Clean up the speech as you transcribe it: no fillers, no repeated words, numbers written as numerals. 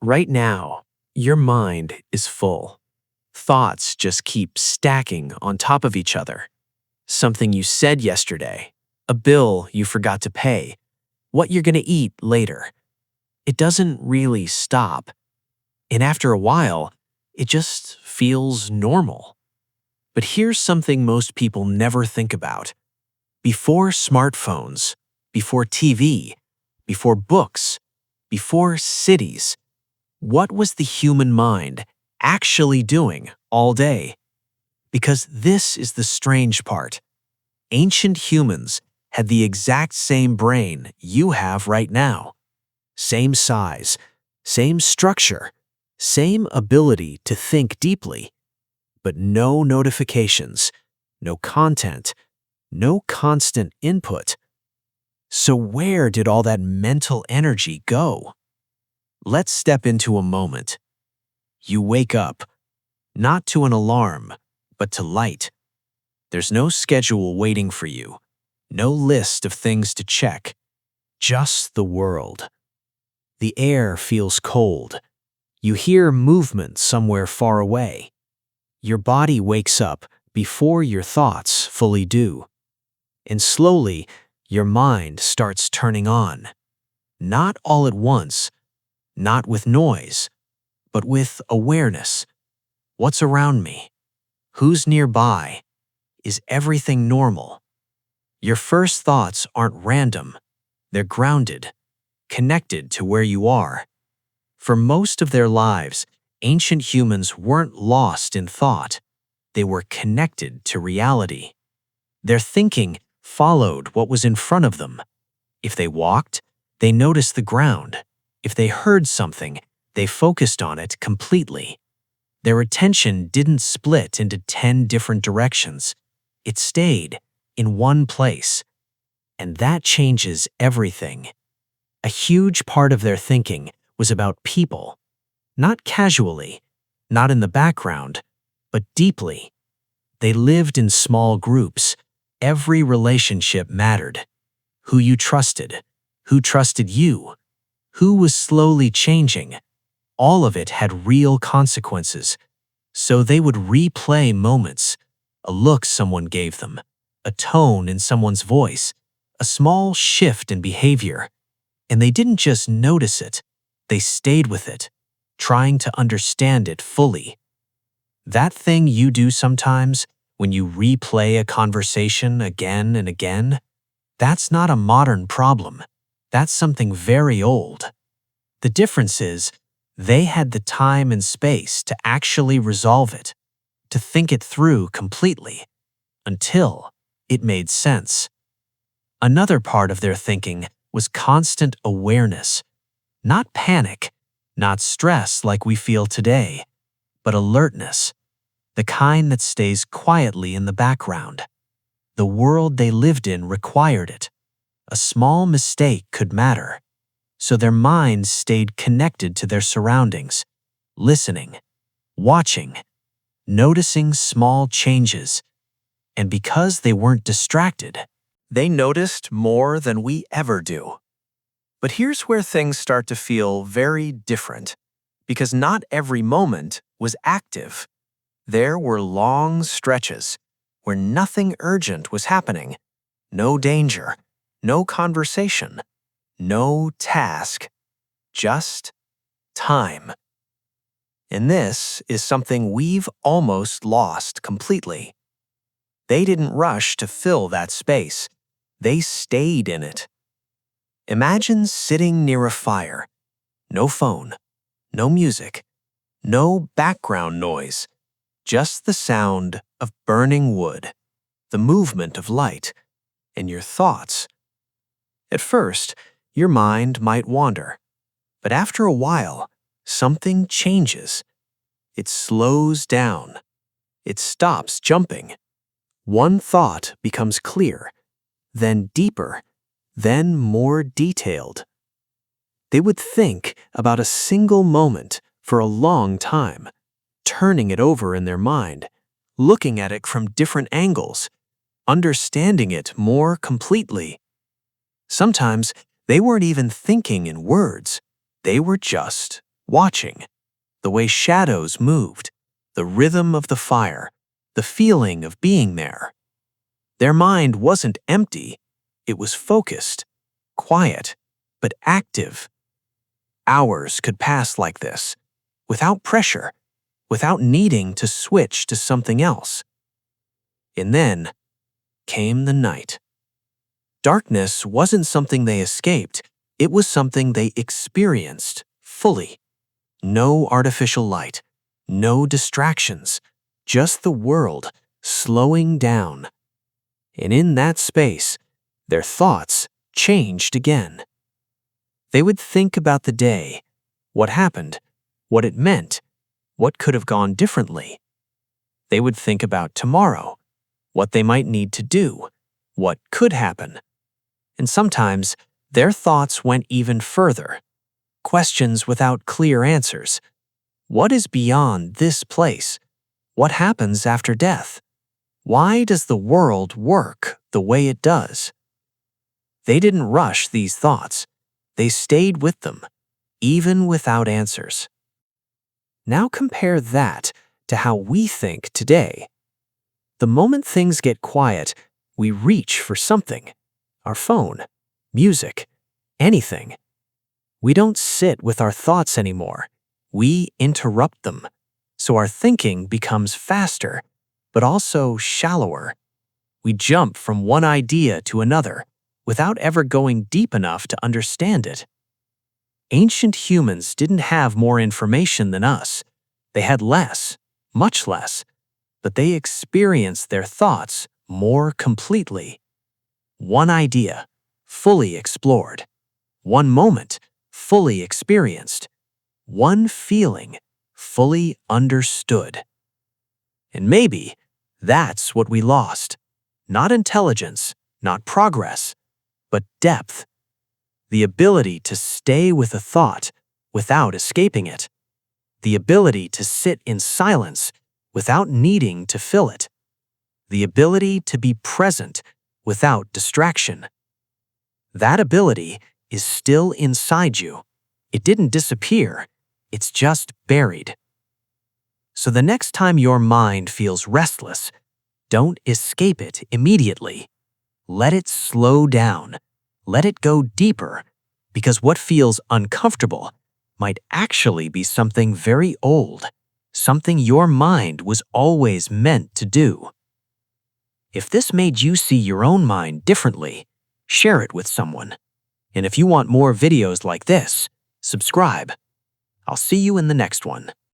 Right now, your mind is full. Thoughts just keep stacking on top of each other. Something you said yesterday, a bill you forgot to pay, what you're going to eat later. It doesn't really stop. And after a while, it just feels normal. But here's something most people never think about. Before smartphones, before TV, before books, before cities, what was the human mind actually doing all day? Because this is the strange part. Ancient humans had the exact same brain you have right now. Same size, same structure, same ability to think deeply. But no notifications, no content, no constant input. So where did all that mental energy go? Let's step into a moment. You wake up, not to an alarm, but to light. There's no schedule waiting for you, no list of things to check, just the world. The air feels cold. You hear movement somewhere far away. Your body wakes up before your thoughts fully do. And slowly, your mind starts turning on. Not all at once, not with noise, but with awareness. What's around me? Who's nearby? Is everything normal? Your first thoughts aren't random. They're grounded, connected to where you are. For most of their lives, ancient humans weren't lost in thought. They were connected to reality. Their thinking followed what was in front of them. If they walked, they noticed the ground. If they heard something, they focused on it completely. Their attention didn't split into 10 different directions. It stayed in one place. And that changes everything. A huge part of their thinking was about people. Not casually, not in the background, but deeply. They lived in small groups. Every relationship mattered. Who you trusted, who trusted you, who was slowly changing. All of it had real consequences. So they would replay moments, a look someone gave them, a tone in someone's voice, a small shift in behavior. And they didn't just notice it, they stayed with it, trying to understand it fully. That thing you do sometimes, when you replay a conversation again and again, that's not a modern problem. That's something very old. The difference is, they had the time and space to actually resolve it, to think it through completely, until it made sense. Another part of their thinking was constant awareness. Not panic, not stress like we feel today, but alertness, the kind that stays quietly in the background. The world they lived in required it. A small mistake could matter. So their minds stayed connected to their surroundings, listening, watching, noticing small changes. And because they weren't distracted, they noticed more than we ever do. But here's where things start to feel very different, because not every moment was active. There were long stretches where nothing urgent was happening, no danger, no conversation, no task, just time. And this is something we've almost lost completely. They didn't rush to fill that space. They stayed in it. Imagine sitting near a fire. No phone, no music, no background noise, just the sound of burning wood, the movement of light, and your thoughts. At first, your mind might wander, but after a while, something changes. It slows down. It stops jumping. One thought becomes clear, then deeper, then more detailed. They would think about a single moment for a long time, turning it over in their mind, looking at it from different angles, understanding it more completely. Sometimes they weren't even thinking in words. They were just watching, the way shadows moved, the rhythm of the fire, the feeling of being there. Their mind wasn't empty, it was focused, quiet, but active. Hours could pass like this, without pressure, without needing to switch to something else. And then came the night. Darkness wasn't something they escaped, it was something they experienced fully. No artificial light, no distractions, just the world slowing down. And in that space, their thoughts changed again. They would think about the day, what happened, what it meant, what could have gone differently. They would think about tomorrow, what they might need to do, what could happen. And sometimes, their thoughts went even further. Questions without clear answers. What is beyond this place? What happens after death? Why does the world work the way it does? They didn't rush these thoughts. They stayed with them, even without answers. Now compare that to how we think today. The moment things get quiet, we reach for something. Our phone, music, anything. We don't sit with our thoughts anymore. We interrupt them. So our thinking becomes faster, but also shallower. We jump from one idea to another without ever going deep enough to understand it. Ancient humans didn't have more information than us. They had less, much less, but they experienced their thoughts more completely. One idea, fully explored. One moment, fully experienced. One feeling, fully understood. And maybe that's what we lost. Not intelligence, not progress, but depth. The ability to stay with a thought without escaping it. The ability to sit in silence without needing to fill it. The ability to be present without distraction. That ability is still inside you. It didn't disappear, it's just buried. So the next time your mind feels restless, don't escape it immediately. Let it slow down. Let it go deeper, because what feels uncomfortable might actually be something very old, something your mind was always meant to do. If this made you see your own mind differently, share it with someone. And if you want more videos like this, subscribe. I'll see you in the next one.